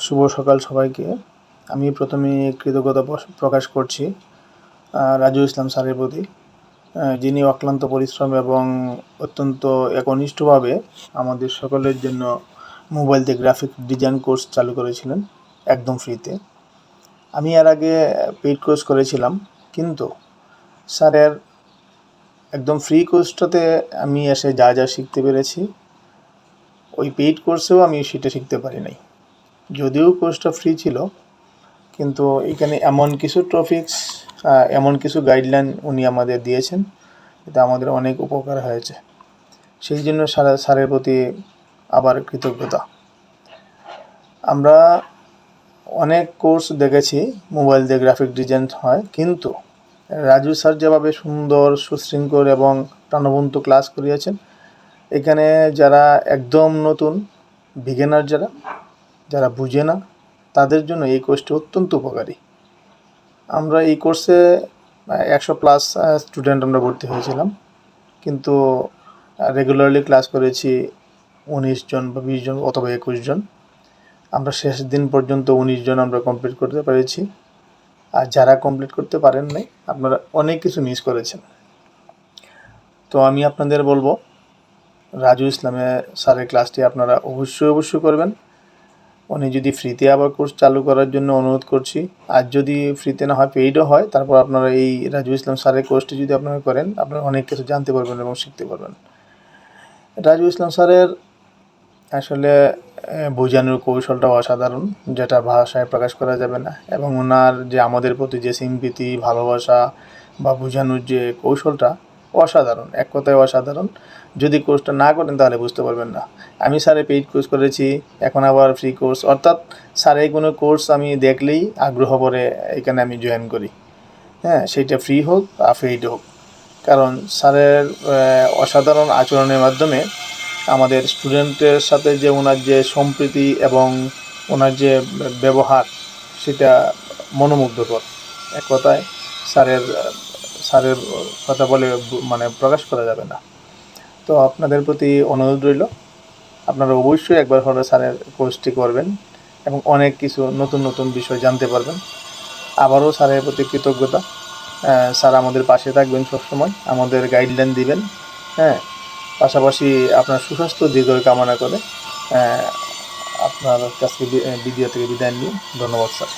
শুভ সকাল সবাইকে। আমি প্রথমে কৃতজ্ঞতা প্রকাশ করছি রাজু ইসলাম স্যারের প্রতি, যিনি অক্লান্ত পরিশ্রম এবং অত্যন্ত একনিষ্ঠভাবে আমাদের সকলের জন্য মোবাইল দিয়ে গ্রাফিক ডিজাইন কোর্স চালু করেছিলেন একদম ফ্রিতে। আমি এর আগে পেইড কোর্স করেছিলাম, কিন্তু স্যারের একদম ফ্রি কোর্সটাতে আমি এসে যা যা শিখতে পেরেছি, ওই পেইড কোর্সেও আমি সেটা শিখতে পারি নাই। যদিও কোর্সটা ফ্রি ছিল, কিন্তু এখানে এমন কিছু টপিকস, এমন কিছু গাইডলাইন উনি আমাদের দিয়েছেন, এটা আমাদের অনেক উপকার হয়েছে। সেই জন্য স্যারের প্রতি আবার কৃতজ্ঞতা। আমরা অনেক কোর্স দেখেছি মোবাইল দিয়ে গ্রাফিক ডিজাইন হয়, কিন্তু রাজু স্যার যেভাবে সুন্দর, সুশৃঙ্খল এবং প্রাণবন্ত ক্লাস করিয়েছেন, এখানে যারা একদম নতুন বিগিনার, যারা বুঝে না, তাদের জন্য এই কোর্সটি অত্যন্ত উপকারী। আমরা এই কোর্সে 100+ স্টুডেন্ট আমরা ভর্তি হয়েছিলাম, কিন্তু রেগুলারলি ক্লাস করেছি 19 জন বা 20 জন অথবা 21 জন। আমরা শেষ দিন পর্যন্ত 19 জন আমরা কমপ্লিট করতে পেরেছি। আর যারা কমপ্লিট করতে পারেন নাই, আপনারা অনেক কিছু মিস করেছেন। তো আমি আপনাদের বলবো, রাজু ইসলামের স্যারের ক্লাসটি আপনারা অবশ্যই করবেন। উনি যদি ফ্রিতে আবার কোর্স চালু করার জন্য অনুরোধ করছি, আর যদি ফ্রিতে না হয়, পেইডও হয়, তারপর আপনারা এই রাজু ইসলাম স্যারের কোর্সটি যদি আপনারা করেন, আপনারা অনেক কিছু জানতে পারবেন এবং শিখতে পারবেন। রাজু ইসলাম স্যারের আসলে বোঝানোর কৌশলটা অসাধারণ, যেটা ভাষায় প্রকাশ করা যাবে না। এবং ওনার যে আমাদের প্রতি যে সিম্পিতি, ভালোবাসা বা বোঝানোর যে কৌশলটা অসাধারণ, এক কথায় অসাধারণ। যদি কোর্সটা না করেন তাহলে বুঝতে পারবেন না। আমি স্যারের পেইড কোর্স করেছি, এখন আবার ফ্রি কোর্স, অর্থাৎ স্যারের কোনো কোর্স আমি দেখলেই আগ্রহ করে এখানে আমি জয়েন করি। সেইটা ফ্রি হোক বা পেইড হোক, কারণ স্যারের অসাধারণ আচরণের মাধ্যমে আমাদের স্টুডেন্টের সাথে যে ওনার যে সম্প্রীতি এবং ওনার যে ব্যবহার, সেটা মনোমুগ্ধকর। এক কথায় স্যারের কথা বলে প্রকাশ করা যাবে না। তো আপনাদের প্রতি অনুরোধ রইল, আপনারা অবশ্যই একবার হলে স্যারের কোর্সটি করবেন এবং অনেক কিছু নতুন বিষয় জানতে পারবেন। আবারও স্যারের প্রতি কৃতজ্ঞতা। স্যার আমাদের পাশে থাকবেন সবসময়, আমাদের গাইডলাইন দিবেন। পাশাপাশি আপনার সুস্বাস্থ্য দীর্ঘায়ু কামনা করে আপনার কাছে ভিডিও থেকে বিদায় নিয়ে ধন্যবাদ স্যার।